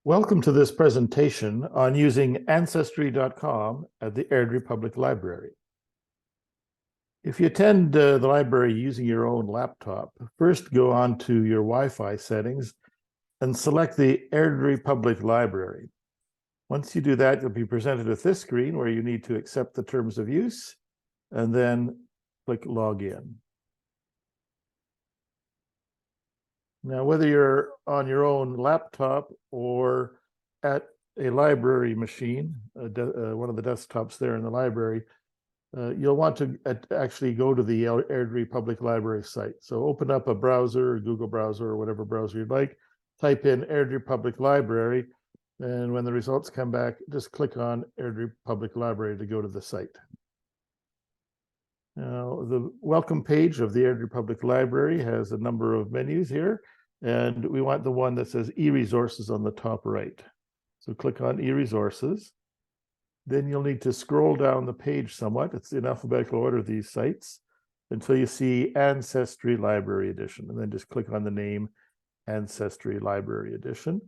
Welcome to this presentation on using Ancestry.com at the Airdrie Public Library. If you attend the library using your own laptop, first go on to your Wi-Fi settings and select the Airdrie Public Library. Once you do that, you'll be presented with this screen where you need to accept the terms of use and then click Login. Now, whether you're on your own laptop or at a library machine, one of the desktops there in the library, you'll want to actually go to the Airdrie Public Library site. So open up a browser, Google browser, or whatever browser you'd like, type in Airdrie Public Library, and when the results come back, just click on Airdrie Public Library to go to the site. Now, the welcome page of the Airdrie Public Library has a number of menus here, and we want the one that says e-resources on the top right. So click on e-resources. Then you'll need to scroll down the page somewhat. It's in alphabetical order, these sites, until you see Ancestry Library Edition, and then just click on the name Ancestry Library Edition.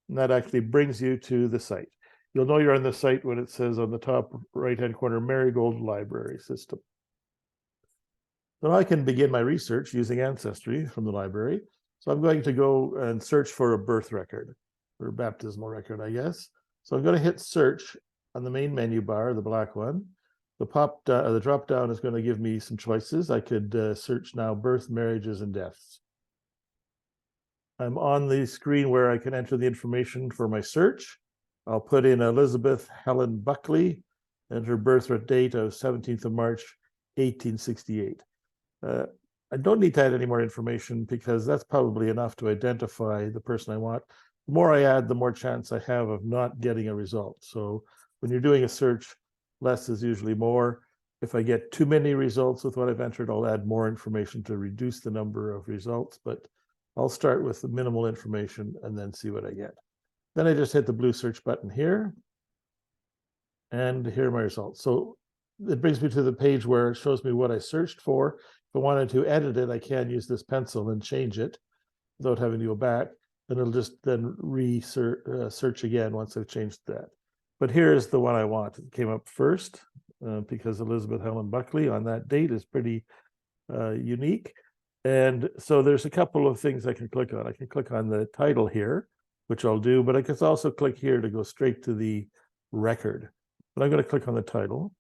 And that actually brings you to the site. You'll know you're on the site when it says on the top right-hand corner, Marigold Library System. So I can begin my research using Ancestry from the library. So I'm going to go and search for a birth record, or baptismal record, I guess. So I'm going to hit search on the main menu bar, the black one. The drop down is going to give me some choices. I could search now birth, marriages, and deaths. I'm on the screen where I can enter the information for my search. I'll put in Elizabeth Helen Buckley and her birth date of 17th of March, 1868. I don't need to add any more information because that's probably enough to identify the person I want. The more I add, the more chance I have of not getting a result. So when you're doing a search, less is usually more. If I get too many results with what I've entered, I'll add more information to reduce the number of results, but I'll start with the minimal information and then see what I get. Then I just hit the blue search button here, and here are my results. So it brings me to the page where it shows me what I searched for. If I wanted to edit it, I can use this pencil and change it without having to go back, and it'll just then search again once I've changed that. But here's the one I want. It came up first because Elizabeth Helen Buckley on that date is pretty unique. And so there's a couple of things I can click on. I can click on the title here, which I'll do, but I can also click here to go straight to the record. But I'm going to click on the title,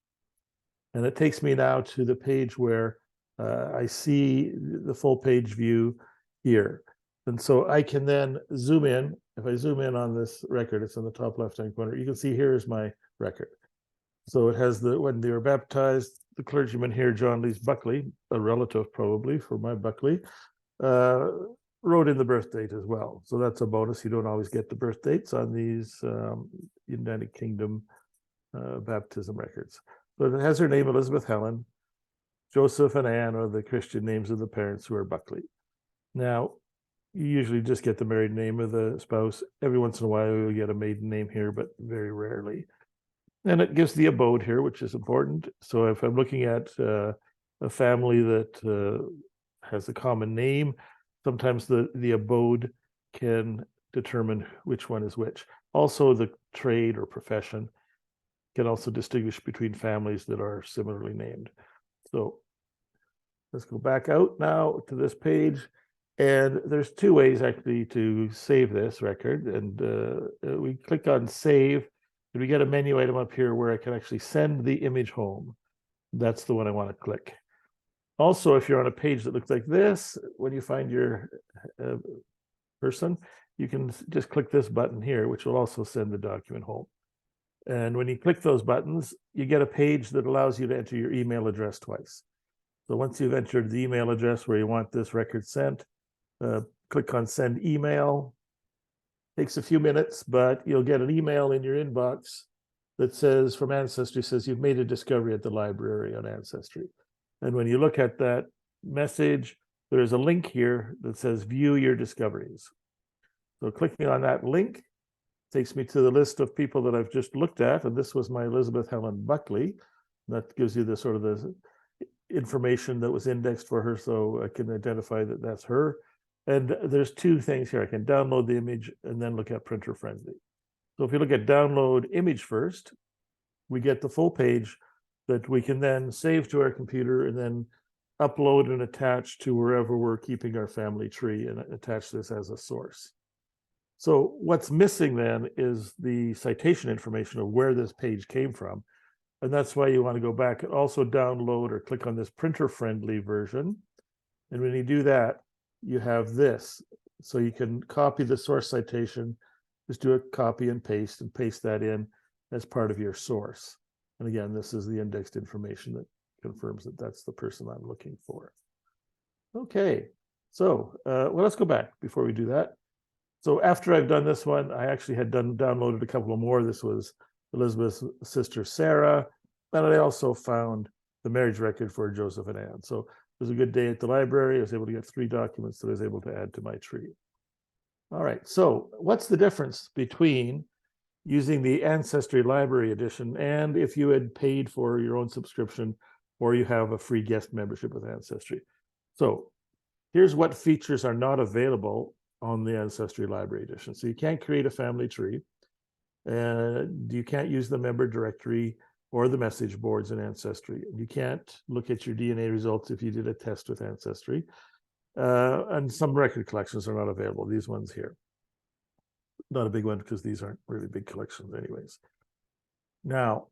and it takes me now to the page where I see the full page view here. And so I can then zoom in. If I zoom in on this record, it's in the top left-hand corner. You can see here's my record. So it has when they were baptized, the clergyman here, John Lees Buckley, a relative probably for my Buckley, wrote in the birth date as well. So that's a bonus. You don't always get the birth dates on these United Kingdom baptism records. So it has her name, Elizabeth Helen. Joseph and Anne are the Christian names of the parents who are Buckley. Now, you usually just get the married name of the spouse. Every once in a while, you'll get a maiden name here, but very rarely. And it gives the abode here, which is important. So if I'm looking at a family that has a common name, sometimes the abode can determine which one is which. Also, the trade or profession can also distinguish between families that are similarly named. So let's go back out now to this page. And there's two ways actually to save this record. And we click on save, and we get a menu item up here where I can actually send the image home. That's the one I want to click. Also, if you're on a page that looks like this, when you find your person, you can just click this button here, which will also send the document home. And when you click those buttons, you get a page that allows you to enter your email address twice. So once you've entered the email address where you want this record sent, click on send email. Takes a few minutes, but you'll get an email in your inbox that says from Ancestry, says you've made a discovery at the library on Ancestry. And when you look at that message, there is a link here that says view your discoveries. So clicking on that link takes me to the list of people that I've just looked at, and this was my Elizabeth Helen Buckley. That gives you the sort of the information that was indexed for her, so I can identify that that's her. And there's two things here. I can download the image and then look at printer friendly. So if you look at download image first, we get the full page that we can then save to our computer and then upload and attach to wherever we're keeping our family tree and attach this as a source. So what's missing then is the citation information of where this page came from. And that's why you want to go back and also download or click on this printer friendly version. And when you do that, you have this. So you can copy the source citation, just do a copy and paste that in as part of your source. And again, this is the indexed information that confirms that that's the person I'm looking for. Okay, so well, let's go back before we do that. So after I've done this one, I actually had downloaded a couple of more. This was Elizabeth's sister, Sarah, and I also found the marriage record for Joseph and Anne. So it was a good day at the library. I was able to get 3 documents that I was able to add to my tree. All right, so what's the difference between using the Ancestry Library Edition and if you had paid for your own subscription or you have a free guest membership with Ancestry? So here's what features are not available on the Ancestry Library Edition. So you can't create a family tree, and you can't use the member directory or the message boards in Ancestry. You can't look at your DNA results if you did a test with Ancestry. And some record collections are not available, these ones here. Not a big one because these aren't really big collections anyways. Now,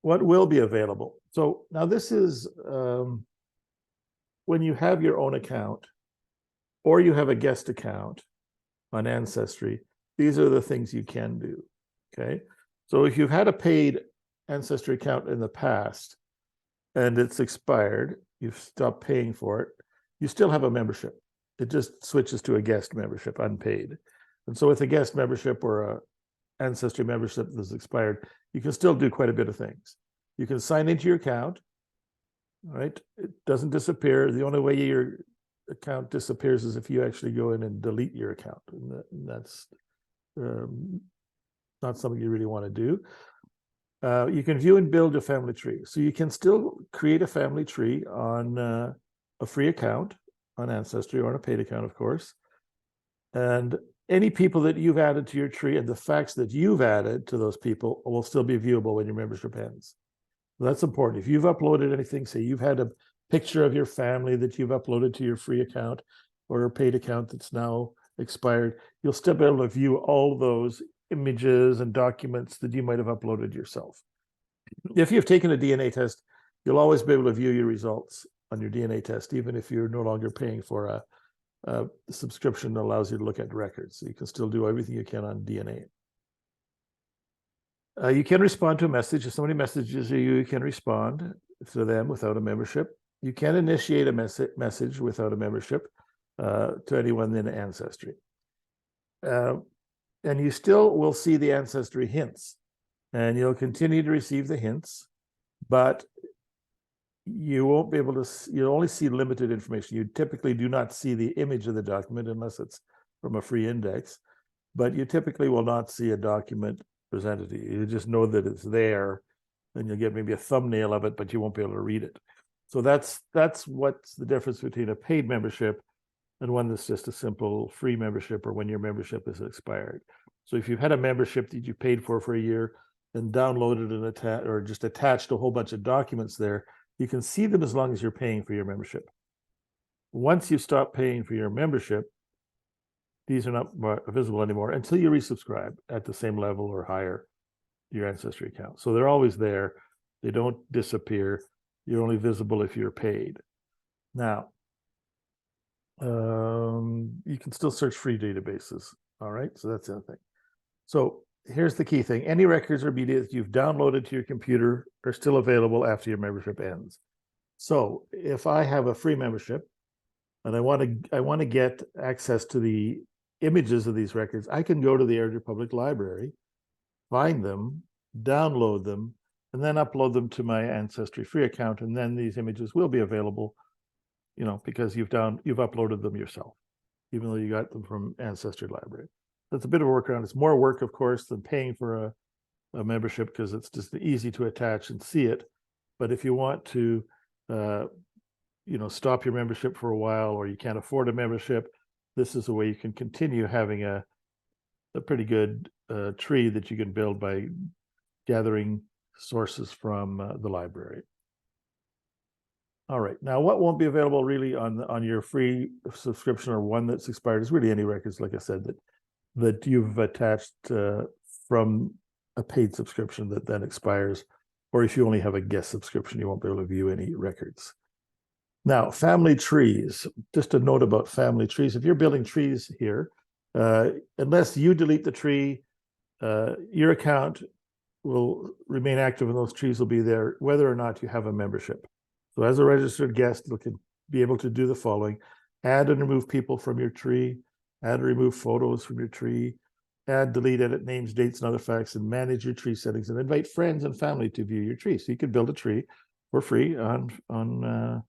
what will be available? So now this is when you have your own account or you have a guest account on Ancestry, these are the things you can do, okay? So if you've had a paid Ancestry account in the past and it's expired, you've stopped paying for it, you still have a membership. It just switches to a guest membership, unpaid. And so with a guest membership or a Ancestry membership that's expired, you can still do quite a bit of things. You can sign into your account, right? It doesn't disappear. The only way your account disappears is if you actually go in and delete your account. And that's not something you really want to do. You can view and build a family tree. So you can still create a family tree on a free account on Ancestry or on a paid account, of course. And any people that you've added to your tree and the facts that you've added to those people will still be viewable when your membership ends. So that's important. If you've uploaded anything, say you've had a picture of your family that you've uploaded to your free account or a paid account that's now expired, you'll still be able to view all those images and documents that you might have uploaded yourself. If you've taken a DNA test, you'll always be able to view your results on your DNA test, even if you're no longer paying for a subscription that allows you to look at records. So you can still do everything you can on DNA. You can respond to a message. If somebody messages you, you can respond to them without a membership. You can initiate a message without a membership to anyone in Ancestry. And you still will see the Ancestry hints, and you'll continue to receive the hints, but you won't be able to, you'll only see limited information. You typically do not see the image of the document unless it's from a free index, but you typically will not see a document presented to you. You just know that it's there, and you'll get maybe a thumbnail of it, but you won't be able to read it. So that's what's the difference between a paid membership and one that's just a simple free membership or when your membership is expired. So if you've had a membership that you paid for a year and downloaded and or just attached a whole bunch of documents there, you can see them as long as you're paying for your membership. Once you stop paying for your membership, these are not visible anymore until you resubscribe at the same level or higher your Ancestry account. So they're always there. They don't disappear. You're only visible if you're paid. Now, you can still search free databases. All right, so that's the other thing. So here's the key thing. Any records or media that you've downloaded to your computer are still available after your membership ends. So if I have a free membership and I want to get access to the images of these records, I can go to the Airdrie Public Library, find them, download them, and then upload them to my Ancestry free account, and then these images will be available, you know, because you've uploaded them yourself, even though you got them from Ancestry Library. That's a bit of a workaround. It's more work, of course, than paying for a membership because it's just easy to attach and see it. But if you want to, you know, stop your membership for a while, or you can't afford a membership, this is a way you can continue having a pretty good tree that you can build by gathering sources from the library. All right, now what won't be available really on your free subscription or one that's expired is really any records, like I said, that you've attached from a paid subscription that then expires, or if you only have a guest subscription, you won't be able to view any records. Now, family trees, just a note about family trees. If you're building trees here, unless you delete the tree, your account will remain active and those trees will be there whether or not you have a membership. So as a registered guest, you can be able to do the following: add and remove people from your tree, add and remove photos from your tree, add, delete, edit names, dates, and other facts, and manage your tree settings, and invite friends and family to view your tree. So you can build a tree for free on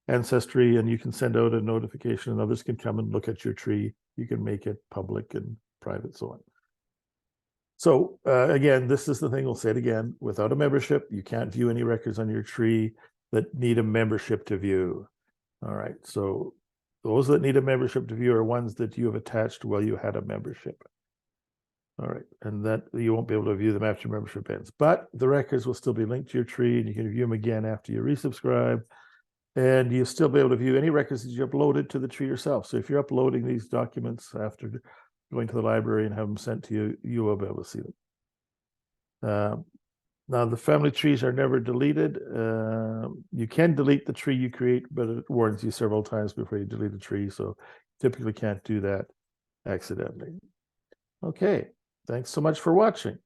Ancestry, and you can send out a notification and others can come and look at your tree. You can make it public and private, so on. So again, this is the thing, we'll say it again, without a membership, you can't view any records on your tree that need a membership to view. All right, so those that need a membership to view are ones that you have attached while you had a membership. All right, and that you won't be able to view them after membership ends, but the records will still be linked to your tree and you can view them again after you resubscribe. And you'll still be able to view any records that you uploaded to the tree yourself. So if you're uploading these documents after going to the library and have them sent to you, you will be able to see them. Now, the family trees are never deleted. You can delete the tree you create, but it warns you several times before you delete the tree. So typically can't do that accidentally. Okay, thanks so much for watching.